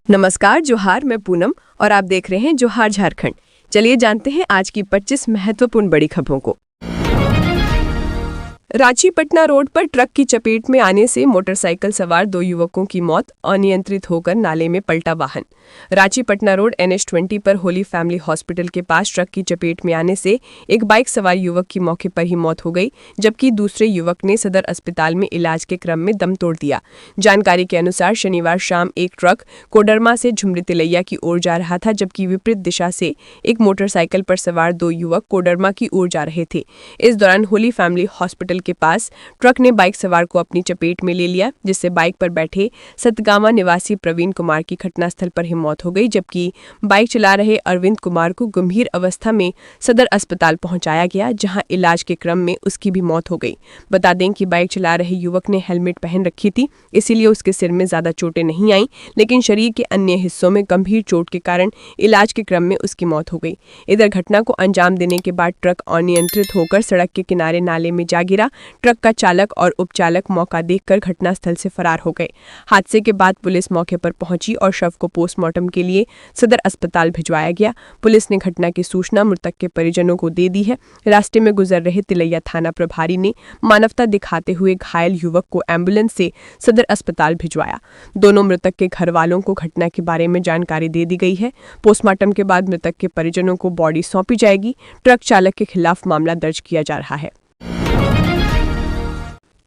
नमस्कार, जोहार। मैं पूनम और आप देख रहे हैं जोहार झारखंड। चलिए जानते हैं आज की 25 महत्वपूर्ण बड़ी खबरों को। रांची पटना रोड पर ट्रक की चपेट में आने से मोटरसाइकिल सवार 2 युवकों की मौत, अनियंत्रित होकर नाले में पलटा वाहन। रांची पटना रोड NH20 पर होली फैमिली हॉस्पिटल के पास ट्रक की चपेट में आने से एक बाइक सवार युवक की मौके पर ही मौत हो गई, जबकि दूसरे युवक ने सदर अस्पताल में इलाज के क्रम में दम तोड़ दिया। जानकारी के अनुसार शनिवार शाम एक ट्रक कोडरमा से झुमरी तिलैया की ओर जा रहा था, जबकि विपरीत दिशा से एक मोटरसाइकिल पर सवार 2 युवक कोडरमा की ओर जा रहे थे। इस दौरान होली फैमिली हॉस्पिटल के पास ट्रक ने बाइक सवार को अपनी चपेट में ले लिया, जिससे बाइक पर बैठे सतगामा निवासी प्रवीण कुमार की घटनास्थल पर ही मौत हो गई, जबकि बाइक चला रहे अरविंद कुमार को गंभीर अवस्था में सदर अस्पताल पहुंचाया गया, जहां इलाज के क्रम में उसकी भी मौत हो गई। बता दें कि बाइक चला रहे युवक ने हेलमेट पहन रखी थी, इसीलिए उसके सिर में ज्यादा चोटें नहीं आईं, लेकिन शरीर के अन्य हिस्सों में गंभीर चोट के कारण इलाज के क्रम में उसकी मौत हो गई। इधर घटना को अंजाम देने के बाद ट्रक अनियंत्रित होकर सड़क के किनारे नाले में जा गिरा। ट्रक का चालक और उपचालक मौका देखकर घटनास्थल से फरार हो गए। हादसे के बाद पुलिस मौके पर पहुंची और शव को पोस्टमार्टम के लिए सदर अस्पताल भिजवाया गया। पुलिस ने घटना की सूचना मृतक के परिजनों को दे दी है। रास्ते में गुजर रहे तिलैया थाना प्रभारी ने मानवता दिखाते हुए घायल युवक को एम्बुलेंस से सदर अस्पताल भिजवाया। दोनों मृतक के घर वालों को घटना के बारे में जानकारी दे दी गई है। पोस्टमार्टम के बाद मृतक के परिजनों को बॉडी सौंपी जाएगी। ट्रक चालक के खिलाफ मामला दर्ज किया जा रहा है।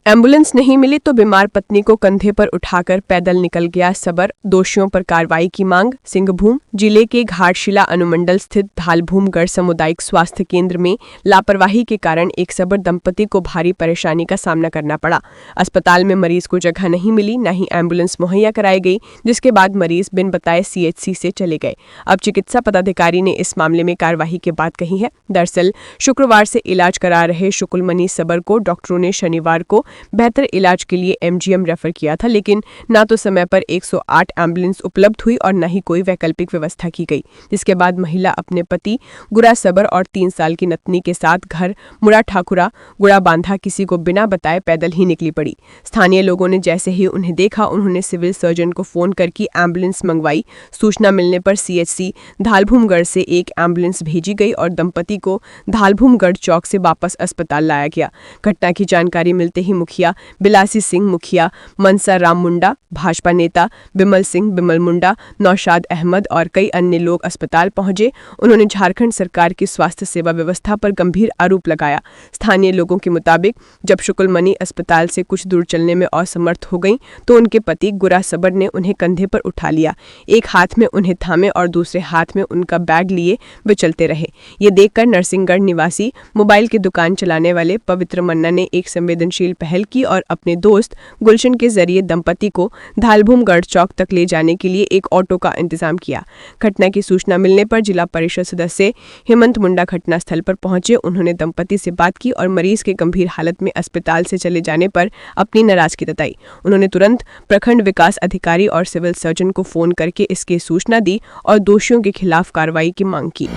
एम्बुलेंस नहीं मिली तो बीमार पत्नी को कंधे पर उठाकर पैदल निकल गया सबर, दोषियों पर कार्रवाई की मांग। सिंहभूम जिले के घाटशिला अनुमंडल स्थित धालभूमगढ़ सामुदायिक स्वास्थ्य केंद्र में लापरवाही के कारण एक सबर दंपति को भारी परेशानी का सामना करना पड़ा। अस्पताल में मरीज को जगह नहीं मिली, न ही एम्बुलेंस मुहैया कराई गई, जिसके बाद मरीज बिन बताए CHC से चले गए। अब चिकित्सा पदाधिकारी ने इस मामले में कार्रवाई की बात कही है। दरअसल शुक्रवार से इलाज करा रहे शुकुलमणि सबर को डॉक्टरों ने शनिवार को बेहतर इलाज के लिए MGM रेफर किया था, लेकिन न तो समय पर 108 एम्बुलेंस उपलब्ध हुई और न ही कोई वैकल्पिक व्यवस्था की गई, जिसके बाद महिला अपने पति गुड़ा सबर और 3 साल की नतनी के साथ घर मुड़ा ठाकुरा गुड़ा बांधा किसी को बिना बताए पैदल ही निकली पड़ी। स्थानीय लोगों ने जैसे ही उन्हें देखा, उन्होंने सिविल सर्जन को फोन करके एम्बुलेंस मंगवाई। सूचना मिलने पर CHC धालभूमगढ़ से एक एम्बुलेंस भेजी गई और दंपति को धालभूमगढ़ चौक से वापस अस्पताल लाया गया। घटना की जानकारी मिलते ही मुखिया बिलासी सिंह मुखिया, मनसा राम मुंडा, भाजपा नेता बिमल सिंह बिमल मुंडा, नौशाद अहमद और कई अन्य लोग अस्पताल पहुंचे। उन्होंने झारखंड सरकार की स्वास्थ्य सेवा व्यवस्था पर गंभीर आरोप लगाया। स्थानीय लोगों के मुताबिक जब शुकुलमणि अस्पताल से कुछ दूर चलने में असमर्थ हो गईं, तो उनके पति गुरा सबर ने उन्हें कंधे पर उठा लिया। एक हाथ में उन्हें थामे और दूसरे हाथ में उनका बैग लिए वे चलते रहे। ये देखकर नरसिंहगढ़ निवासी मोबाइल की दुकान चलाने वाले पवित्र मन्ना ने एक संवेदनशील पहल की और अपने दोस्त गुलशन के जरिए दंपति को धालभूमगढ़ चौक तक ले जाने के लिए एक ऑटो का इंतजाम किया। घटना की सूचना मिलने पर जिला परिषद सदस्य हेमंत मुंडा घटनास्थल पर पहुंचे। उन्होंने दंपति से बात की और मरीज के गंभीर हालत में अस्पताल से चले जाने पर अपनी नाराजगी जताई। उन्होंने तुरंत प्रखंड विकास अधिकारी और सिविल सर्जन को फोन करके इसकी सूचना दी और दोषियों के खिलाफ कार्रवाई की मांग की।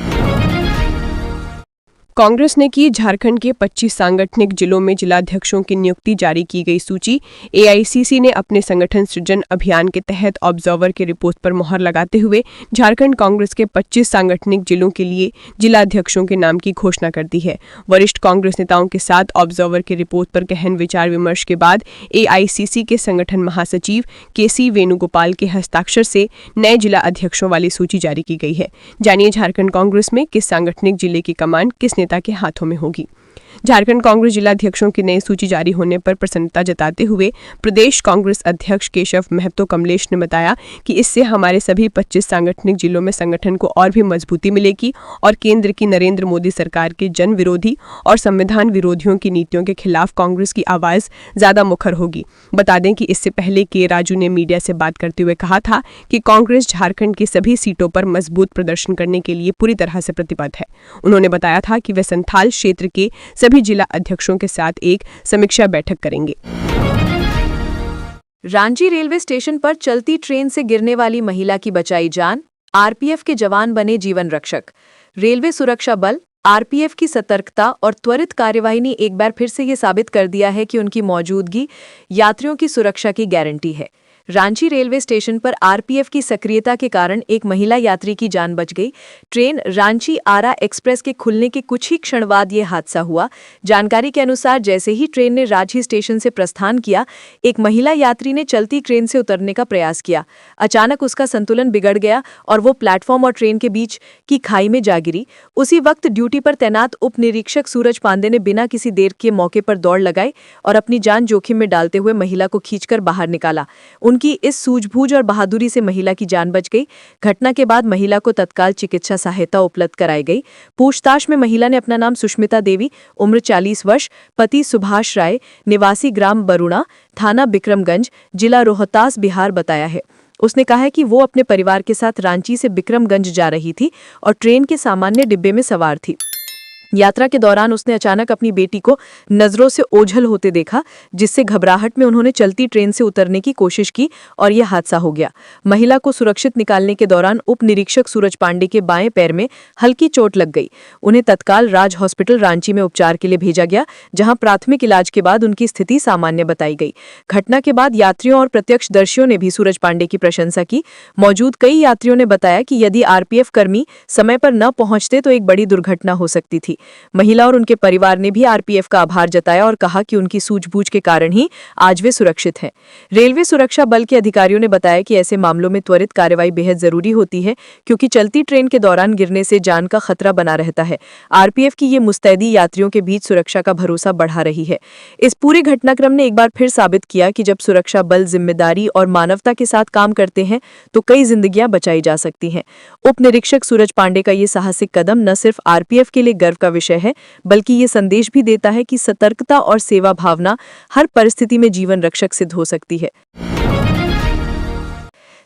कांग्रेस ने की झारखंड के 25 सांगठनिक जिलों में जिलाध्यक्षों की नियुक्ति, जारी की गई सूची। AICC ने अपने संगठन सृजन अभियान के तहत ऑब्जर्वर के रिपोर्ट पर मुहर लगाते हुए झारखंड कांग्रेस के 25 सांगठनिक जिलों के लिए जिलाध्यक्षों के नाम की घोषणा कर दी है। वरिष्ठ कांग्रेस नेताओं के साथ ऑब्जर्वर के रिपोर्ट पर गहन विचार विमर्श के बाद AICC के संगठन महासचिव KC वेणुगोपाल के हस्ताक्षर से नए जिला अध्यक्षों वाली सूची जारी की गई है। जानिए झारखंड कांग्रेस में किस सांगठनिक जिले की कमान किस नेता के हाथों में होगी। झारखंड कांग्रेस जिलाध्यक्षों की नई सूची जारी होने पर प्रसन्नता जताते हुए प्रदेश कांग्रेस अध्यक्ष केशव महतो कमलेश ने बताया कि इससे हमारे सभी 25 सांगठनिक जिलों में संगठन को और भी मजबूती मिलेगी और केंद्र की नरेंद्र मोदी सरकार के जन विरोधी और संविधान विरोधियों की नीतियों के खिलाफ कांग्रेस की आवाज ज्यादा मुखर होगी। बता दें कि इससे पहले के राजू ने मीडिया से बात करते हुए कहा था कि कांग्रेस झारखंड की सभी सीटों पर मजबूत प्रदर्शन करने के लिए पूरी तरह से प्रतिबद्ध है। उन्होंने बताया था कि वे संथाल क्षेत्र के सभी जिला अध्यक्षों के साथ एक समीक्षा बैठक करेंगे। रांची रेलवे स्टेशन पर चलती ट्रेन से गिरने वाली महिला की बचाई जान, RPF के जवान बने जीवन रक्षक। रेलवे सुरक्षा बल RPF की सतर्कता और त्वरित कार्यवाही ने एक बार फिर से ये साबित कर दिया है कि उनकी मौजूदगी यात्रियों की सुरक्षा की गारंटी है। रांची रेलवे स्टेशन पर आरपीएफ की सक्रियता के कारण एक महिला यात्री की जान बच गई। ट्रेन रांची आरा एक्सप्रेस के खुलने के कुछ ही क्षण बाद ये हादसा हुआ। जानकारी के अनुसार जैसे ही ट्रेन ने रांची स्टेशन से प्रस्थान किया, एक महिला यात्री ने चलती ट्रेन से उतरने का प्रयास किया। अचानक उसका संतुलन बिगड़ गया और वो प्लेटफॉर्म और ट्रेन के बीच की खाई में जा गिरी। उसी वक्त ड्यूटी पर तैनात उप निरीक्षक सूरज पांडे ने बिना किसी देर के मौके पर दौड़ लगाई और अपनी जान जोखिम में डालते हुए महिला को खींचकर बाहर निकाला। उनकी इस सूझबूझ और बहादुरी से महिला की जान बच गई। घटना के बाद महिला को तत्काल चिकित्सा सहायता उपलब्ध कराई गई। पूछताछ में महिला ने अपना नाम सुष्मिता देवी, उम्र 40 वर्ष, पति सुभाष राय, निवासी ग्राम बरुणा, थाना बिक्रमगंज, जिला रोहतास, बिहार बताया है। उसने कहा है कि वो अपने परिवार के साथ रांची से बिक्रमगंज जा रही थी और ट्रेन के सामान्य डिब्बे में सवार थी। यात्रा के दौरान उसने अचानक अपनी बेटी को नजरों से ओझल होते देखा, जिससे घबराहट में उन्होंने चलती ट्रेन से उतरने की कोशिश की और यह हादसा हो गया। महिला को सुरक्षित निकालने के दौरान उप निरीक्षक सूरज पांडे के बाएं पैर में हल्की चोट लग गई। उन्हें तत्काल राज हॉस्पिटल रांची में उपचार के लिए भेजा गया, जहां प्राथमिक इलाज के बाद उनकी स्थिति सामान्य बताई गई। घटना के बाद यात्रियों और प्रत्यक्षदर्शियों ने भी सूरज पांडे की प्रशंसा की। मौजूद कई यात्रियों ने बताया कि यदि आरपीएफ कर्मी समय पर न पहुंचते तो एक बड़ी दुर्घटना हो सकती थी। महिला और उनके परिवार ने भी आरपीएफ का आभार जताया और कहा कि उनकी सूझबूझ के कारण ही आज वे सुरक्षित हैं। रेलवे सुरक्षा बल के अधिकारियों ने बताया कि ऐसे मामलों में त्वरित कार्रवाई बेहद जरूरी होती है, क्योंकि चलती ट्रेन के दौरान गिरने से जान का खतरा बना रहता है। आरपीएफ की ये मुस्तैदी यात्रियों के बीच सुरक्षा का भरोसा बढ़ा रही है। इस पूरे घटनाक्रम ने एक बार फिर साबित किया कि जब सुरक्षा बल जिम्मेदारी और मानवता के साथ काम करते हैं तो कई जिंदगियां बचाई जा सकती हैं। उप निरीक्षक सूरज पांडे का ये साहसिक कदम न सिर्फ आरपीएफ के लिए गर्व का विषय है, बल्कि ये संदेश भी देता है कि सतर्कता और सेवा भावना हर परिस्थिति में जीवन रक्षक सिद्ध हो सकती है।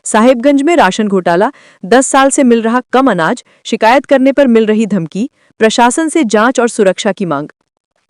साहिबगंज में राशन घोटाला, 10 साल से मिल रहा कम अनाज, शिकायत करने पर मिल रही धमकी, प्रशासन से जांच और सुरक्षा की मांग।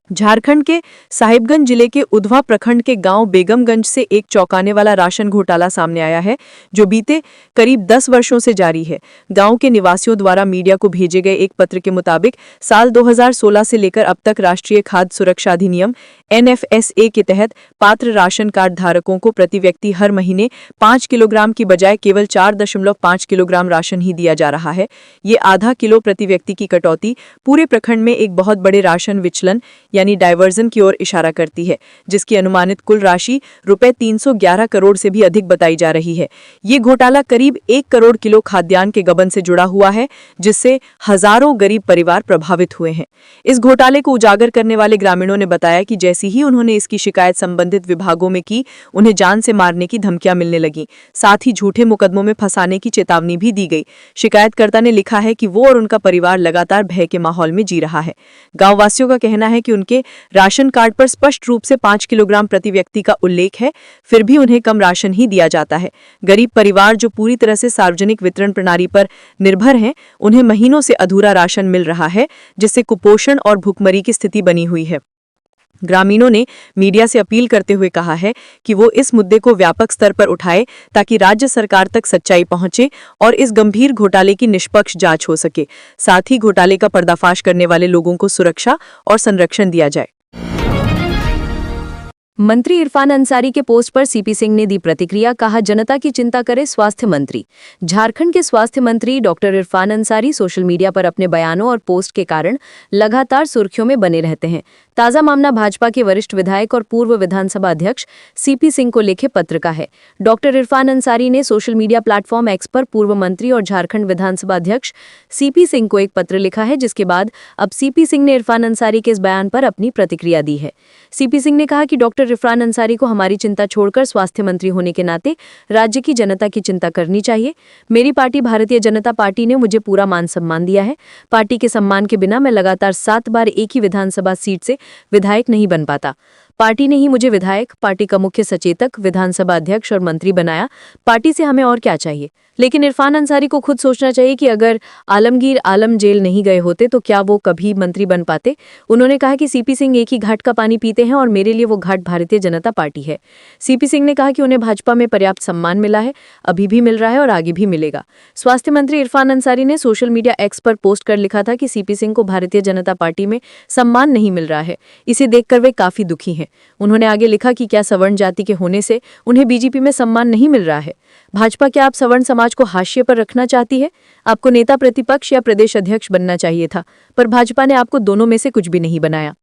झारखंड के साहिबगंज जिले के उधवा प्रखंड के गांव बेगमगंज से एक चौंकाने वाला राशन घोटाला सामने आया है, जो बीते करीब 10 वर्षों से जारी है। गांव के निवासियों द्वारा मीडिया को भेजे गए एक पत्र के मुताबिक साल 2016 से लेकर अब तक राष्ट्रीय खाद्य सुरक्षा अधिनियम NFSA के तहत पात्र राशन कार्ड धारकों को प्रति व्यक्ति हर महीने 5 किलोग्राम की बजाय केवल 4.5 किलोग्राम राशन ही दिया जा रहा है। ये आधा किलो प्रति व्यक्ति की कटौती पूरे प्रखंड में एक बहुत बड़े राशन विचलन यानी डायवर्जन की ओर इशारा करती है, जिसकी अनुमानित कुल राशि रुपए 311 करोड़ से भी अधिक बताई जा रही है। ये घोटाला करीब 1 करोड़ किलो खाद्यान्न के गबन से जुड़ा हुआ है, जिससे हजारों गरीब परिवार प्रभावित हुए हैं। इस घोटाले को उजागर करने वाले ग्रामीणों ने बताया कि जैसे ही उन्होंने इसकी शिकायत संबंधित विभागों में की, उन्हें जान से मारने की धमकियां मिलने लगीं। साथ ही झूठे मुकदमों में फंसाने की चेतावनी भी दी गई। शिकायतकर्ता ने लिखा है कि वो और उनका परिवार लगातार भय के माहौल में जी रहा है। गांव वासियों का कहना है कि उनके राशन कार्ड पर स्पष्ट रूप से 5 किलोग्राम प्रति व्यक्ति का उल्लेख है, फिर भी उन्हें कम राशन ही दिया जाता है। गरीब परिवार जो पूरी तरह से सार्वजनिक वितरण प्रणाली पर निर्भर हैं, उन्हें महीनों से अधूरा राशन मिल रहा है, जिससे कुपोषण और भूखमरी की स्थिति बनी हुई है। ग्रामीणों ने मीडिया से अपील करते हुए कहा है कि वो इस मुद्दे को व्यापक स्तर पर उठाए ताकि राज्य सरकार तक सच्चाई पहुंचे और इस गंभीर घोटाले की निष्पक्ष जांच हो सके। साथ ही घोटाले का पर्दाफाश करने वाले लोगों को सुरक्षा और संरक्षण दिया जाए। मंत्री इरफान अंसारी के पोस्ट पर सीपी सिंह ने दी प्रतिक्रिया, कहा जनता की चिंता करे स्वास्थ्य मंत्री। झारखंड के स्वास्थ्य मंत्री doctor Irfan Ansari social media पर अपने बयानों और पोस्ट के कारण लगातार सुर्खियों में बने रहते हैं। ताजा मामला भाजपा के वरिष्ठ विधायक और पूर्व विधानसभा अध्यक्ष सीपी सिंह को लिखे पत्र का है। डॉक्टर इरफान अंसारी ने सोशल मीडिया प्लेटफॉर्म एक्स पर पूर्व मंत्री और झारखंड विधानसभा अध्यक्ष सीपी सिंह को एक पत्र लिखा है, जिसके बाद अब सीपी सिंह ने इरफान अंसारी के इस बयान पर अपनी प्रतिक्रिया दी है। सीपी सिंह ने कहा कि डॉक्टर इरफान अंसारी को हमारी चिंता छोड़कर स्वास्थ्य मंत्री होने के नाते राज्य की जनता की चिंता करनी चाहिए। मेरी पार्टी भारतीय जनता पार्टी ने मुझे पूरा मान सम्मान दिया है। पार्टी के सम्मान के बिना मैं लगातार 7 बार एक ही विधानसभा सीट से विधायक नहीं बन पाता। पार्टी ने ही मुझे विधायक, पार्टी का मुख्य सचेतक, विधानसभा अध्यक्ष और मंत्री बनाया। पार्टी से हमें और क्या चाहिए? लेकिन इरफान अंसारी को खुद सोचना चाहिए कि अगर आलमगीर आलम जेल नहीं गए होते तो क्या वो कभी मंत्री बन पाते। उन्होंने कहा कि सीपी सिंह एक ही घाट का पानी पीते हैं और मेरे लिए वो घाट भारतीय जनता पार्टी है। सीपी सिंह ने कहा कि उन्हें भाजपा में पर्याप्त सम्मान मिला है, अभी भी मिल रहा है और आगे भी मिलेगा। स्वास्थ्य मंत्री इरफान अंसारी ने सोशल मीडिया एक्स पर पोस्ट कर लिखा था कि सीपी सिंह को भारतीय जनता पार्टी में सम्मान नहीं मिल रहा है। इसे देखकर वे काफी दुखी हैं। उन्होंने आगे लिखा कि क्या सवर्ण जाति के होने से उन्हें बीजेपी में सम्मान नहीं मिल रहा है? भाजपा क्या आप सवर्ण समाज को हाशिए पर रखना चाहती है? आपको नेता प्रतिपक्ष या प्रदेश अध्यक्ष बनना चाहिए था, पर भाजपा ने आपको दोनों में से कुछ भी नहीं बनाया।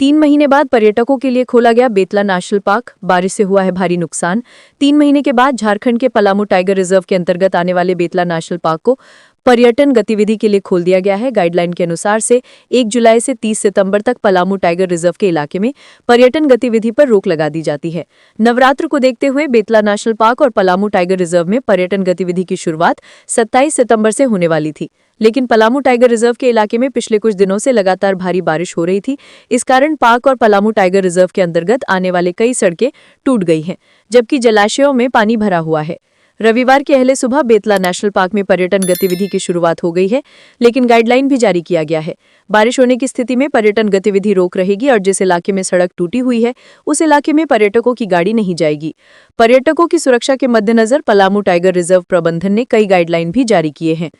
3 महीने बाद पर्यटकों के लिए खोला गया बेतला नेशनल पार्क, बारिश से हुआ है भारी नुकसान। 3 महीने के बाद झारखंड के पलामू टाइगर रिजर्व के अंतर्गत आने वाले बेतला नेशनल पार्क को पर्यटन गतिविधि के लिए खोल दिया गया है। गाइडलाइन के अनुसार से 1 जुलाई से 30 सितंबर तक पलामू टाइगर रिजर्व के इलाके में पर्यटन गतिविधि पर रोक लगा दी जाती है। नवरात्र को देखते हुए बेतला नेशनल पार्क और पलामू टाइगर रिजर्व में पर्यटन गतिविधि की शुरुआत 27 सितंबर से होने वाली थी, लेकिन पलामू टाइगर रिजर्व के इलाके में पिछले कुछ दिनों से लगातार भारी बारिश हो रही थी। इस कारण पार्क और पलामू टाइगर रिजर्व के अंतर्गत आने वाले कई सड़कें टूट गई हैं, जबकि जलाशयों में पानी भरा हुआ है। रविवार की अहले सुबह बेतला नेशनल पार्क में पर्यटन गतिविधि की शुरुआत हो गई है, लेकिन गाइडलाइन भी जारी किया गया है। बारिश होने की स्थिति में पर्यटन गतिविधि रोक रहेगी और जिस इलाके में सड़क टूटी हुई है उस इलाके में पर्यटकों की गाड़ी नहीं जाएगी। पर्यटकों की सुरक्षा के मद्देनजर पलामू टाइगर रिजर्व प्रबंधन ने कई गाइडलाइन भी जारी किए हैं।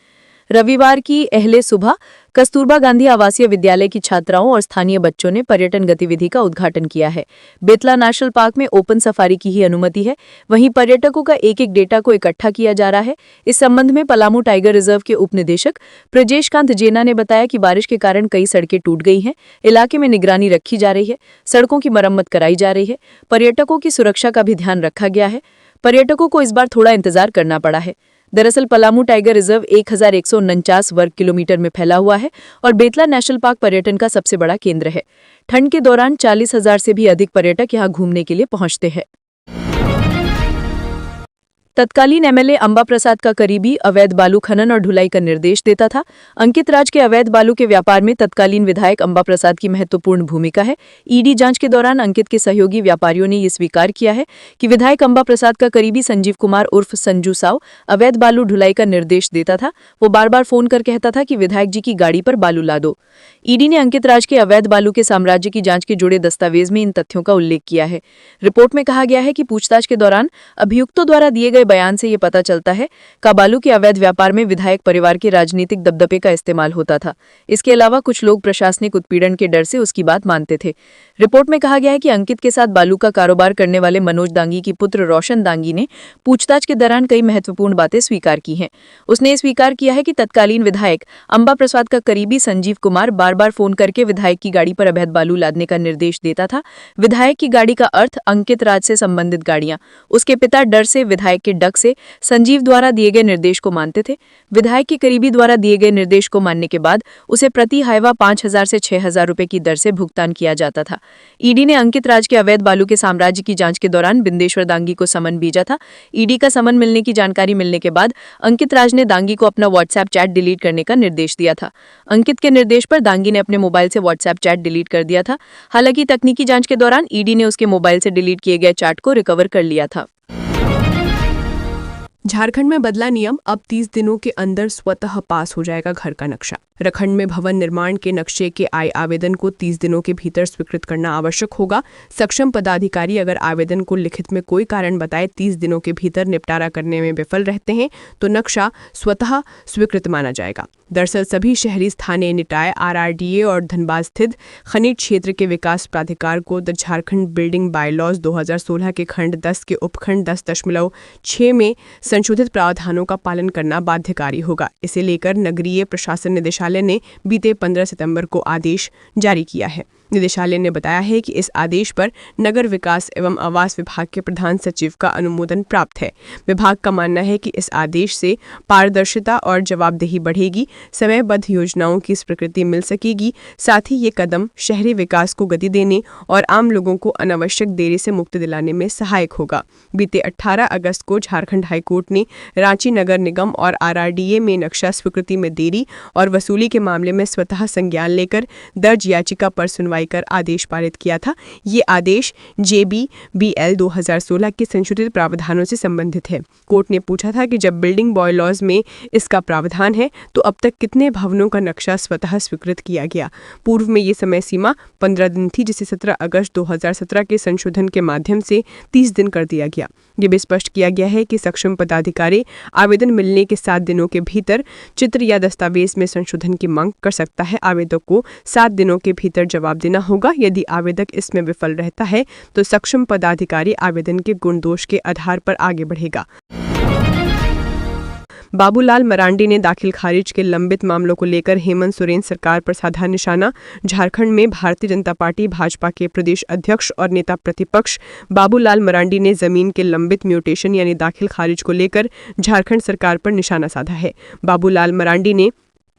रविवार की अहले सुबह कस्तूरबा गांधी आवासीय विद्यालय की छात्राओं और स्थानीय बच्चों ने पर्यटन गतिविधि का उद्घाटन किया है। बेतला नेशनल पार्क में ओपन सफारी की ही अनुमति है, वहीं पर्यटकों का एक डेटा को इकट्ठा किया जा रहा है। इस संबंध में पलामू टाइगर रिजर्व के उप निदेशक प्रजेश कांत जेना ने बताया कि बारिश के कारण कई सड़कें टूट गई हैं। इलाके में निगरानी रखी जा रही है, सड़कों की मरम्मत कराई जा रही है, पर्यटकों की सुरक्षा का भी ध्यान रखा गया है। पर्यटकों को इस बार थोड़ा इंतजार करना पड़ा है। दरअसल पलामू टाइगर रिजर्व 1149 वर्ग किलोमीटर में फैला हुआ है और बेतला नेशनल पार्क पर्यटन का सबसे बड़ा केंद्र है। ठंड के दौरान 40,000 से भी अधिक पर्यटक यहां घूमने के लिए पहुंचते हैं। तत्कालीन एमएलए अंबा प्रसाद का करीबी अवैध बालू खनन और ढुलाई का निर्देश देता था। अंकित राज के अवैध बालू के व्यापार में तत्कालीन विधायक अंबा प्रसाद की महत्वपूर्ण भूमिका है। ईडी जांच के दौरान अंकित के सहयोगी व्यापारियों ने ये स्वीकार किया है कि विधायक अंबा प्रसाद का करीबी संजीव कुमार उर्फ संजू साव अवैध बालू ढुलाई का निर्देश देता था। वो बार बार फोन कर कहता था कि विधायक जी की गाड़ी पर बालू ला दो। ईडी ने अंकित राज के अवैध बालू के साम्राज्य की जांच के जुड़े दस्तावेज में इन तथ्यों का उल्लेख किया है। रिपोर्ट में कहा गया है कि पूछताछ के दौरान अभियुक्तों द्वारा दिए गए बयान से ये पता चलता है कि बालू के अवैध व्यापार में विधायक परिवार के राजनीतिक दबदबे का इस्तेमाल होता था। इसके अलावा कुछ लोग प्रशासनिक उत्पीड़न के डर से उसकी बात मानते थे। रिपोर्ट में कहा गया है कि अंकित के साथ बालू का कारोबार करने वाले मनोज दांगी की पुत्र रोशन दांगी ने पूछताछ के दौरान कई महत्वपूर्ण बातें स्वीकार की हैं। उसने स्वीकार किया है कि तत्कालीन विधायक अंबा प्रसाद का करीबी संजीव कुमार बार बार फोन करके विधायक की गाड़ी पर अवैध बालू लादने का निर्देश देता था। विधायक की गाड़ी का अर्थ अंकित राज से संबंधित गाड़ियां। उसके पिता डर से विधायक के डग से संजीव द्वारा दिए गए निर्देश को मानते थे। विधायक के करीबी द्वारा दिए गए निर्देश को मानने के बाद उसे प्रति हाईवा 5,000 से 6,000 रुपए की दर से भुगतान किया जाता था। ईडी ने अंकित राज के अवैध बालू के साम्राज्य की जांच के दौरान बिंदेश्वर दांगी को समन भेजा था। ईडी का समन मिलने की जानकारी मिलने के बाद अंकित राज ने दांगी को अपना व्हाट्सएप चैट डिलीट करने का निर्देश दिया था। अंकित के निर्देश पर दांगी ने अपने मोबाइल से व्हाट्सएप चैट डिलीट कर दिया था। हालांकि तकनीकी जांच के दौरान ईडी ने उसके मोबाइल से डिलीट किए गए चैट को रिकवर कर लिया था। झारखंड में बदला नियम, अब 30 दिनों के अंदर स्वतः पास हो जाएगा घर का नक्शा। रखंड में भवन निर्माण के नक्शे के आवेदन को 30 दिनों के भीतर स्वीकृत करना आवश्यक होगा। सक्षम पदाधिकारी अगर आवेदन को लिखित में कोई कारण बताए 30 दिनों के भीतर निपटारा करने में विफल रहते हैं तो नक्शा स्वतः स्वीकृत माना जाएगा। दरअसल सभी शहरी स्थानीय निकाय RRDA और धनबाद स्थित खनिज क्षेत्र के विकास प्राधिकार को द झारखंड बिल्डिंग बायलॉज 2016 के खंड 10 के उपखंड 10.6 में संशोधित प्रावधानों का पालन करना बाध्यकारी होगा। इसे लेकर नगरीय प्रशासन निदेशालय ने बीते 15 सितंबर को आदेश जारी किया है। निदेशालय ने बताया है कि इस आदेश पर नगर विकास एवं आवास विभाग के प्रधान सचिव का अनुमोदन प्राप्त है। विभाग का मानना है कि इस आदेश से पारदर्शिता और जवाबदेही बढ़ेगी, समयबद्ध योजनाओं की स्वीकृति मिल सकेगी। साथ ही ये कदम शहरी विकास को गति देने और आम लोगों को अनावश्यक देरी से मुक्ति दिलाने में सहायक होगा। बीते 18 अगस्त को झारखंड हाईकोर्ट ने रांची नगर निगम और RRDA में नक्शा स्वीकृति में देरी और वसूली के मामले में स्वतः संज्ञान लेकर दर्ज याचिका पर सुनवाई कर आदेश पारित किया था। ये आदेश JBBL 2016 के संशोधित प्रावधानों से संबंधित है। कोर्ट ने पूछा था कि जब बिल्डिंग बॉयलॉज में इसका प्रावधान है तो अब तक कितने भवनों का नक्शा स्वतः स्वीकृत किया गया। पूर्व में ये समय सीमा 15 दिन थी, जिसे 17 अगस्त 2017 के संशोधन के माध्यम से 30 दिन कर दिया गया। ये भी स्पष्ट किया गया है कि सक्षम पदाधिकारी आवेदन मिलने के 7 दिनों के भीतर चित्र या दस्तावेज में संशोधन की मांग कर सकता है। आवेदक को 7 दिनों के भीतर जवाब देना होगा। यदि आवेदक इसमें विफल रहता है तो सक्षम पदाधिकारी आवेदन के गुण दोष के आधार पर आगे बढ़ेगा। बाबूलाल मरांडी ने दाखिल खारिज के लंबित मामलों को लेकर हेमंत सोरेन सरकार पर साधा निशाना। झारखंड में भारतीय जनता पार्टी भाजपा के प्रदेश अध्यक्ष और नेता प्रतिपक्ष बाबूलाल मरांडी ने जमीन के लंबित म्यूटेशन यानी दाखिल खारिज को लेकर झारखंड सरकार पर निशाना साधा है। बाबूलाल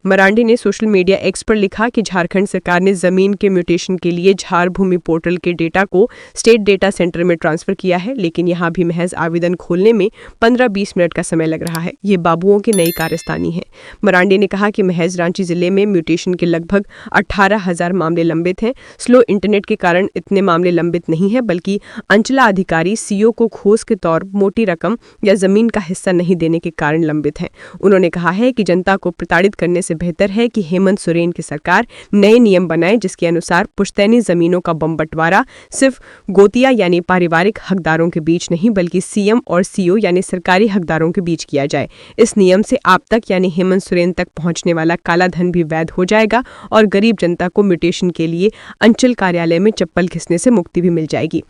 मरांडी ने सोशल मीडिया एक्स पर लिखा कि झारखंड सरकार ने जमीन के म्यूटेशन के लिए झार भूमि पोर्टल के डेटा को स्टेट डेटा सेंटर में ट्रांसफर किया है, लेकिन यहां भी महज आवेदन खोलने में 15-20 मिनट का समय लग रहा है। ये बाबुओं की नई कारस्तानी है। मरांडी ने कहा कि महज रांची जिले में म्यूटेशन के लगभग 18,000 मामले लंबित हैं। स्लो इंटरनेट के कारण इतने मामले लंबित नहीं है, बल्कि अंचला अधिकारी सीओ को घूस के तौर मोटी रकम या जमीन का हिस्सा नहीं देने के कारण लंबित हैं। उन्होंने कहा है कि जनता को प्रताड़ित करने से बेहतर है कि हेमंत सोरेन की सरकार नए नियम बनाए जिसके अनुसार पुश्तैनी जमीनों का बम बंटवारा सिर्फ गोतिया यानी पारिवारिक हकदारों के बीच नहीं बल्कि सीएम और सीओ यानी सरकारी हकदारों के बीच किया जाए। इस नियम से आप तक यानी हेमंत सोरेन तक पहुंचने वाला काला धन भी वैध हो जाएगा और गरीब जनता को म्यूटेशन के लिए अंचल कार्यालय में चप्पल घिसने से मुक्ति भी मिल जाएगी।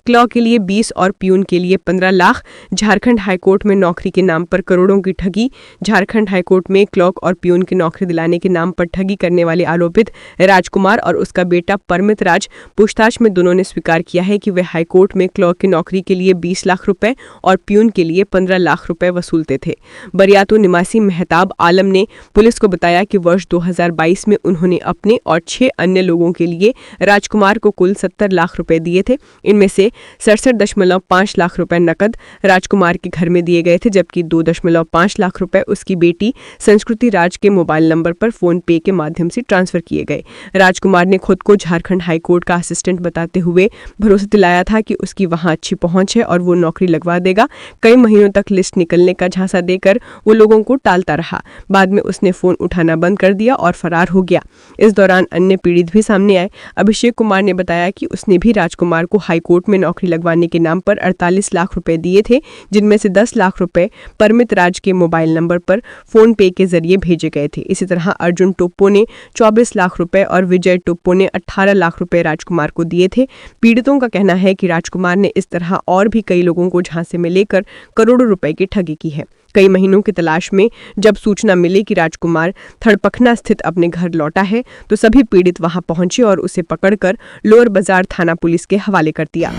क्लॉ के लिए 20 और प्यून के लिए 15 लाख। झारखंड हाईकोर्ट में नौकरी के नाम पर करोड़ों की ठगी। झारखंड हाईकोर्ट में क्लॉक और प्यून की नौकरी दिलाने के नाम पर ठगी करने वाले आरोपित राजकुमार और उसका बेटा परमित राज पूछताछ में दोनों ने स्वीकार किया है कि वे हाईकोर्ट में क्लॉक की नौकरी के लिए 20 लाख रुपए और प्यून के लिए 15 लाख रुपए वसूलते थे। बरियातू निवासी मेहताब आलम ने पुलिस को बताया कि वर्ष 2022 में उन्होंने अपने और 6 अन्य लोगों के लिए राजकुमार को कुल 70 लाख रुपए दिए थे। इनमें से 67.5 लाख रुपए नकद राजकुमार के घर में दिए गए थे, जबकि 2.5 लाख रुपए उसकी बेटी संस्कृति राज के मोबाइल नंबर पर फोन पे के माध्यम से ट्रांसफर किए गए। राजकुमार ने खुद को झारखंड हाईकोर्ट का असिस्टेंट बताते हुए भरोसा दिलाया था कि उसकी वहां अच्छी पहुंच है और वो नौकरी लगवा देगा। कई महीनों तक लिस्ट निकलने का झांसा देकर वो लोगों को टालता रहा। बाद में उसने फोन उठाना बंद कर दिया और फरार हो गया। इस दौरान अन्य पीड़ित भी सामने आए। अभिषेक कुमार ने बताया कि उसने भी राजकुमार को हाईकोर्ट में नौकरी लगवाने के नाम पर 48 लाख रुपए दिए थे, जिनमें से 10 लाख रुपए परमित राज के मोबाइल नंबर पर फोन पे के जरिए भेजे गए थे। इसी तरह अर्जुन टोप्पो ने 24 लाख रुपए और विजय टोप्पो ने 18 लाख रुपए राजकुमार को दिए थे। पीड़ितों का कहना है कि राजकुमार ने इस तरह और भी कई लोगों को झांसे में लेकर करोड़ों रुपए की ठगी की है। कई महीनों की तलाश में जब सूचना मिली कि राजकुमार थड़पखना स्थित अपने घर लौटा है तो सभी पीड़ित वहां पहुंचे और उसे पकड़कर लोअर बाजार थाना पुलिस के हवाले कर दिया।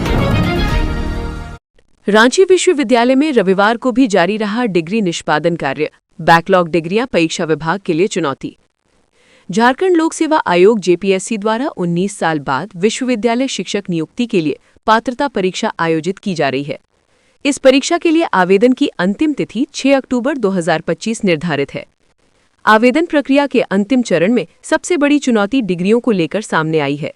रांची विश्वविद्यालय में रविवार को भी जारी रहा डिग्री निष्पादन कार्य। बैकलॉग डिग्रियां परीक्षा विभाग के लिए चुनौती। झारखंड लोक सेवा आयोग जेपीएससी द्वारा 19 साल बाद विश्वविद्यालय शिक्षक नियुक्ति के लिए पात्रता परीक्षा आयोजित की जा रही है। इस परीक्षा के लिए आवेदन की अंतिम तिथि 6 अक्टूबर 2025 निर्धारित है। आवेदन प्रक्रिया के अंतिम चरण में सबसे बड़ी चुनौती डिग्रियों को लेकर सामने आई है।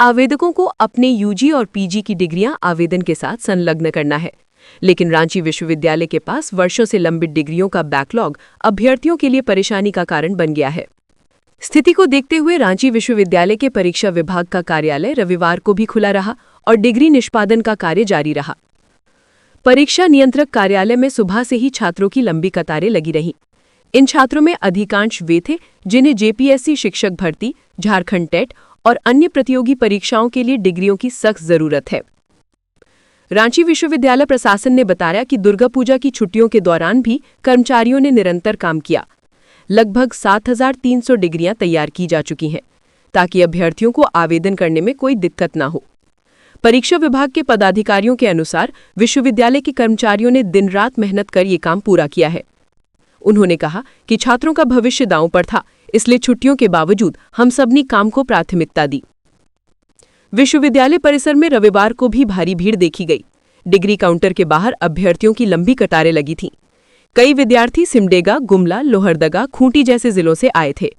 आवेदकों को अपने यूजी और पीजी की डिग्रियां आवेदन के साथ संलग्न करना है, लेकिन रांची विश्वविद्यालय के पास वर्षों से लंबित डिग्रियों का बैकलॉग अभ्यर्थियों के लिए परेशानी का कारण बन गया है। स्थिति को देखते हुए रांची विश्वविद्यालय के परीक्षा विभाग का कार्यालय रविवार को भी खुला रहा और डिग्री निष्पादन का कार्य जारी रहा। परीक्षा नियंत्रक कार्यालय में सुबह से ही छात्रों की लंबी कतारें लगी रहीं। इन छात्रों में अधिकांश वे थे जिन्हें जेपीएससी शिक्षक भर्ती, झारखंड टेट और अन्य प्रतियोगी परीक्षाओं के लिए डिग्रियों की सख्त जरूरत है। रांची विश्वविद्यालय प्रशासन ने बताया कि दुर्गा पूजा की छुट्टियों के दौरान भी कर्मचारियों ने निरंतर काम किया। लगभग 7,300 डिग्रियां तैयार की जा चुकी हैं ताकि अभ्यर्थियों को आवेदन करने में कोई दिक्कत न हो। परीक्षा विभाग के पदाधिकारियों के अनुसार विश्वविद्यालय के कर्मचारियों ने दिन रात मेहनत कर ये काम पूरा किया है। उन्होंने कहा कि छात्रों का भविष्य दांव पर था, इसलिए छुट्टियों के बावजूद हम सबने काम को प्राथमिकता दी। विश्वविद्यालय परिसर में रविवार को भी भारी भीड़ देखी गई। डिग्री काउंटर के बाहर अभ्यर्थियों की लंबी कतारें लगी थीं। कई विद्यार्थी सिमडेगा, गुमला, लोहरदगा, खूंटी जैसे जिलों से आए थे।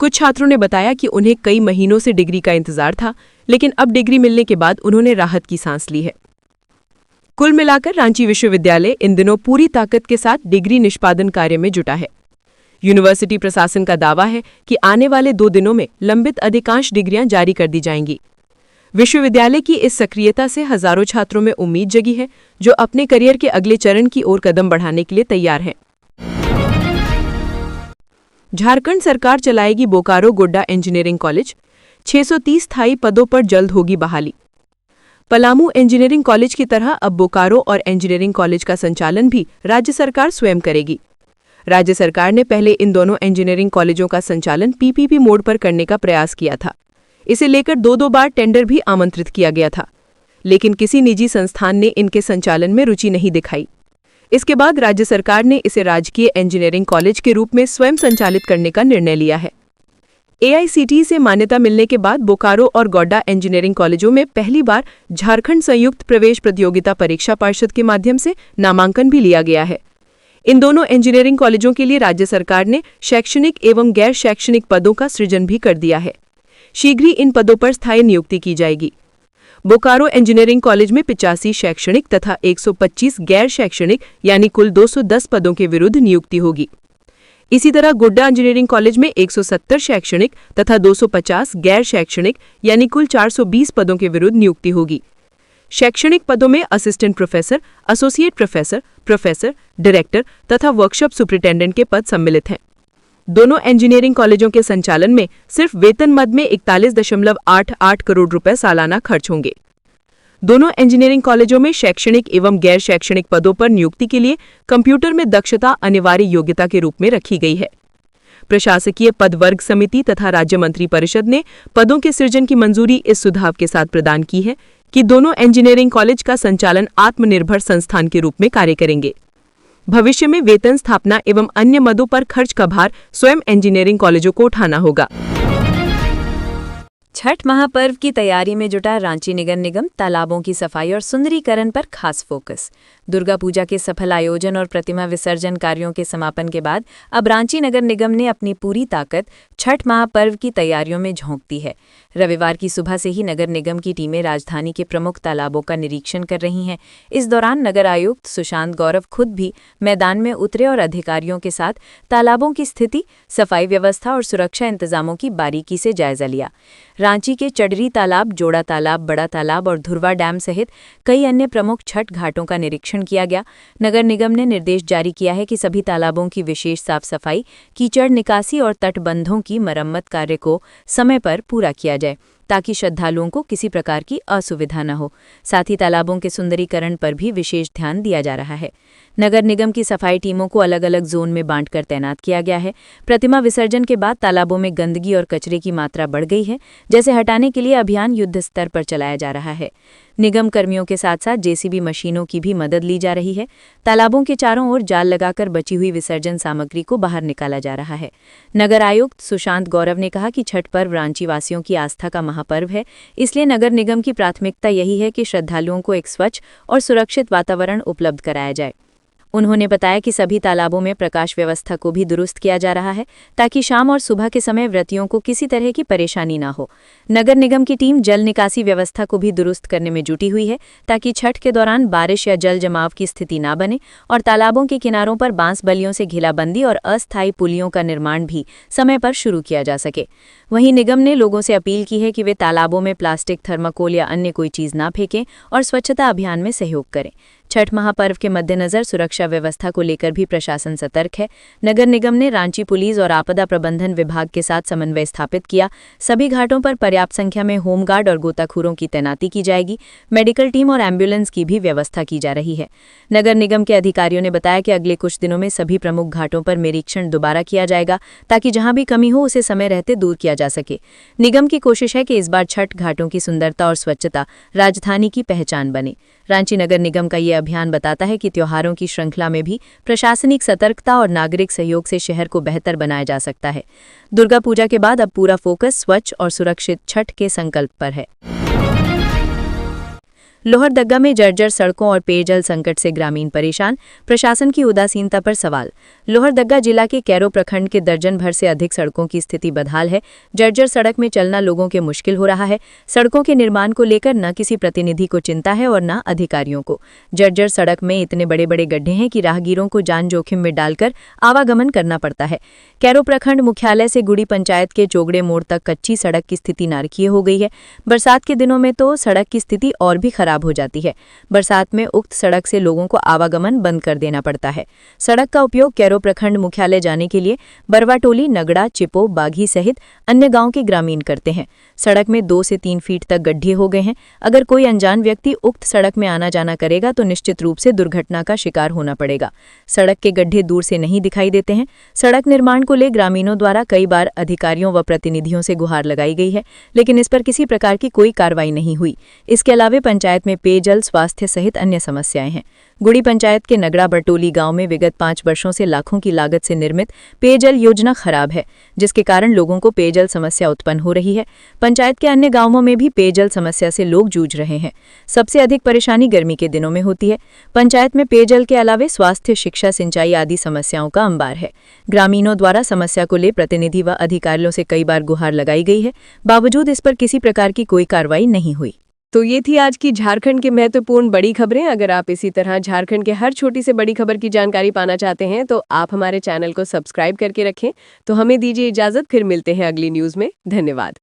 कुछ छात्रों ने बताया कि उन्हें कई महीनों से डिग्री का इंतजार था, लेकिन अब डिग्री मिलने के बाद उन्होंने राहत की सांस ली है। कुल मिलाकर रांची विश्वविद्यालय इन दिनों पूरी ताकत के साथ डिग्री निष्पादन कार्य में जुटा है। यूनिवर्सिटी प्रशासन का दावा है कि आने वाले 2 दिनों में लंबित अधिकांश डिग्रियां जारी कर दी जाएंगी। विश्वविद्यालय की इस सक्रियता से हजारों छात्रों में उम्मीद जगी है, जो अपने करियर के अगले चरण की ओर कदम बढ़ाने के लिए तैयार हैं। झारखंड सरकार चलाएगी बोकारो गोड्डा इंजीनियरिंग कॉलेज, 630 स्थायी पदों पर जल्द होगी बहाली। पलामू इंजीनियरिंग कॉलेज की तरह अब बोकारो और इंजीनियरिंग कॉलेज का संचालन भी राज्य सरकार स्वयं करेगी। राज्य सरकार ने पहले इन दोनों इंजीनियरिंग कॉलेजों का संचालन पीपीपी मोड पर करने का प्रयास किया था। इसे लेकर दो बार टेंडर भी आमंत्रित किया गया था, लेकिन किसी निजी संस्थान ने इनके संचालन में रुचि नहीं दिखाई। इसके बाद राज्य सरकार ने इसे राजकीय इंजीनियरिंग कॉलेज के रूप में स्वयं संचालित करने का निर्णय लिया है। AICTE से मान्यता मिलने के बाद बोकारो और गोड्डा इंजीनियरिंग कॉलेजों में पहली बार झारखंड संयुक्त प्रवेश प्रतियोगिता परीक्षा पार्षद के माध्यम से नामांकन भी लिया गया है। इन दोनों इंजीनियरिंग कॉलेजों के लिए राज्य सरकार ने शैक्षणिक एवं गैर शैक्षणिक पदों का सृजन भी कर दिया है। शीघ्र ही इन पदों पर स्थायी नियुक्ति की जाएगी। बोकारो इंजीनियरिंग कॉलेज में 85 शैक्षणिक तथा 125 गैर शैक्षणिक यानी कुल 210 पदों के विरुद्ध नियुक्ति होगी। इसी तरह गोड्डा इंजीनियरिंग कॉलेज में 170 शैक्षणिक तथा 250 गैर शैक्षणिक यानी कुल 420 पदों के विरुद्ध नियुक्ति होगी। शैक्षणिक पदों में assistant professor, associate professor, professor, director तथा वर्कशॉप सुपरिटेंडेंट के पद सम्मिलित हैं। दोनों इंजीनियरिंग कॉलेजों के संचालन में सिर्फ वेतन मद में 41.88 करोड़ रुपए सालाना खर्च होंगे। दोनों इंजीनियरिंग कॉलेजों में शैक्षणिक एवं गैर शैक्षणिक पदों पर नियुक्ति के लिए कंप्यूटर में दक्षता अनिवार्य योग्यता के रूप में रखी गई है। प्रशासकीय पद वर्ग समिति तथा राज्य मंत्री परिषद ने पदों के सृजन की मंजूरी इस सुझाव के साथ प्रदान की है कि दोनों इंजीनियरिंग कॉलेज का संचालन आत्मनिर्भर संस्थान के रूप में कार्य करेंगे। भविष्य में वेतन, स्थापना एवं अन्य मदों पर खर्च का भार स्वयं इंजीनियरिंग कॉलेजों को उठाना होगा। छठ महापर्व की तैयारी में जुटा रांची नगर निगम, तालाबों की सफाई और सुंदरीकरण पर खास फोकस। दुर्गा पूजा के सफल आयोजन और प्रतिमा विसर्जन कार्यों के समापन के बाद अब रांची नगर निगम ने अपनी पूरी ताकत छठ महापर्व की तैयारियों में झोंक दी है। रविवार की सुबह से ही नगर निगम की टीमें राजधानी के प्रमुख तालाबों का निरीक्षण कर रही हैं। इस दौरान नगर आयुक्त सुशांत गौरव खुद भी मैदान में उतरे और अधिकारियों के साथ तालाबों की स्थिति, सफाई व्यवस्था और सुरक्षा इंतजामों की बारीकी से जायजा लिया। रांची के चडरी तालाब, जोड़ा तालाब, बड़ा तालाब और धुरवा डैम सहित कई अन्य प्रमुख छठ घाटों का निरीक्षण किया गया। नगर निगम ने निर्देश जारी किया है कि सभी तालाबों की विशेष साफ सफाई, कीचड़ निकासी और तटबंधों की मरम्मत कार्य को समय पर पूरा किया जाए ताकि श्रद्धालुओं को किसी प्रकार की असुविधा न हो। साथ ही तालाबों के सुंदरीकरण पर भी विशेष ध्यान दिया जा रहा है। नगर निगम की सफाई टीमों को अलग अलग जोन में बांटकर तैनात किया गया है। प्रतिमा विसर्जन के बाद तालाबों में गंदगी और कचरे की मात्रा बढ़ गई है, जैसे हटाने के लिए अभियान युद्ध स्तर पर चलाया जा रहा है। निगम कर्मियों के साथ साथ JCB मशीनों की भी मदद ली जा रही है। तालाबों के चारों ओर जाल लगाकर बची हुई विसर्जन सामग्री को बाहर निकाला जा रहा है। नगर आयुक्त सुशांत गौरव ने कहा कि छठ पर्व रांची वासियों की आस्था का महापर्व है, इसलिए नगर निगम की प्राथमिकता यही है कि श्रद्धालुओं को एक स्वच्छ और सुरक्षित वातावरण उपलब्ध कराया जाए। उन्होंने बताया कि सभी तालाबों में प्रकाश व्यवस्था को भी दुरुस्त किया जा रहा है ताकि शाम और सुबह के समय व्रतियों को किसी तरह की परेशानी ना हो। नगर निगम की टीम जल निकासी व्यवस्था को भी दुरुस्त करने में जुटी हुई है ताकि छठ के दौरान बारिश या जल जमाव की स्थिति ना बने और तालाबों के किनारों पर बांस बल्लियों से घेराबंदी और अस्थायी पुलियों का निर्माण भी समय पर शुरू किया जा सके। वहीं निगम ने लोगों से अपील की है कि वे तालाबों में प्लास्टिक, थर्माकोल या अन्य कोई चीज ना फेंकें और स्वच्छता अभियान में सहयोग करें। छठ महापर्व के मद्देनजर सुरक्षा व्यवस्था को लेकर भी प्रशासन सतर्क है। नगर निगम ने रांची पुलिस और आपदा प्रबंधन विभाग के साथ समन्वय स्थापित किया। सभी घाटों पर पर्याप्त संख्या में होमगार्ड और गोताखोरों की तैनाती की जाएगी। मेडिकल टीम और एम्बुलेंस की भी व्यवस्था की जा रही है। नगर निगम के अधिकारियों ने बताया कि अगले कुछ दिनों में सभी प्रमुख घाटों पर निरीक्षण दोबारा किया जाएगा ताकि जहां भी कमी हो उसे समय रहते दूर किया जा सके। निगम की कोशिश है कि इस बार छठ घाटों की सुंदरता और स्वच्छता राजधानी की पहचान बने। रांची नगर निगम का ये अभियान बताता है कि त्योहारों की श्रृंखला में भी प्रशासनिक सतर्कता और नागरिक सहयोग से शहर को बेहतर बनाया जा सकता है। दुर्गा पूजा के बाद अब पूरा फोकस स्वच्छ और सुरक्षित छठ के संकल्प पर है। लोहरदग्गा में जर्जर सड़कों और पेयजल संकट से ग्रामीण परेशान, प्रशासन की उदासीनता पर सवाल। लोहरदग्गा जिला के कैरो प्रखंड के दर्जन भर से अधिक सड़कों की स्थिति बदहाल है। जर्जर सड़क में चलना लोगों के मुश्किल हो रहा है। सड़कों के निर्माण को लेकर न किसी प्रतिनिधि को चिंता है और न अधिकारियों को। जर्जर सड़क में इतने बड़े बड़े गड्ढे हैं कि राहगीरों को जान जोखिम में डालकर आवागमन करना पड़ता है। कैरो प्रखंड मुख्यालय से गुड़ी पंचायत के चोगड़े मोड़ तक कच्ची सड़क की स्थिति नारकीय हो गई है। बरसात के दिनों में तो सड़क की स्थिति और भी खराब खराब हो जाती है। बरसात में उक्त सड़क से लोगों को आवागमन बंद कर देना पड़ता है। सड़क का उपयोग कैरो प्रखंड मुख्यालय जाने के लिए बरवाटोली, नगड़ा, चिपो, बाघी सहित अन्य गांव के ग्रामीण करते हैं। सड़क में 2 से 3 फीट तक गड्ढे हो गए हैं। अगर कोई अनजान व्यक्ति उक्त सड़क में आना जाना करेगा तो निश्चित रूप से दुर्घटना का शिकार होना पड़ेगा। सड़क के गड्ढे दूर से नहीं दिखाई देते हैं। सड़क निर्माण को ले ग्रामीणों द्वारा कई बार अधिकारियों व प्रतिनिधियों से गुहार लगाई गई है, लेकिन इस पर किसी प्रकार की कोई कार्रवाई नहीं हुई। इसके अलावा पंचायत में पेयजल, स्वास्थ्य सहित अन्य समस्याएं हैं। गुड़ी पंचायत के नगड़ा बरटोली गांव में विगत 5 वर्षों से लाखों की लागत से निर्मित पेयजल योजना खराब है, जिसके कारण लोगों को पेयजल समस्या उत्पन्न हो रही है। पंचायत के अन्य गांवों में भी पेयजल समस्या से लोग जूझ रहे हैं। सबसे अधिक परेशानी गर्मी के दिनों में होती है। पंचायत में पेयजल के अलावा स्वास्थ्य, शिक्षा, सिंचाई आदि समस्याओं का अंबार है। ग्रामीणों द्वारा समस्या को ले प्रतिनिधि व अधिकारियों से कई बार गुहार लगाई गई है, बावजूद इस पर किसी प्रकार की कोई कार्रवाई नहीं हुई। तो ये थी आज की झारखंड की महत्वपूर्ण बड़ी खबरें। अगर आप इसी तरह झारखंड के हर छोटी से बड़ी खबर की जानकारी पाना चाहते हैं तो आप हमारे चैनल को सब्सक्राइब करके रखें। तो हमें दीजिए इजाजत, फिर मिलते हैं अगली न्यूज़ में। धन्यवाद।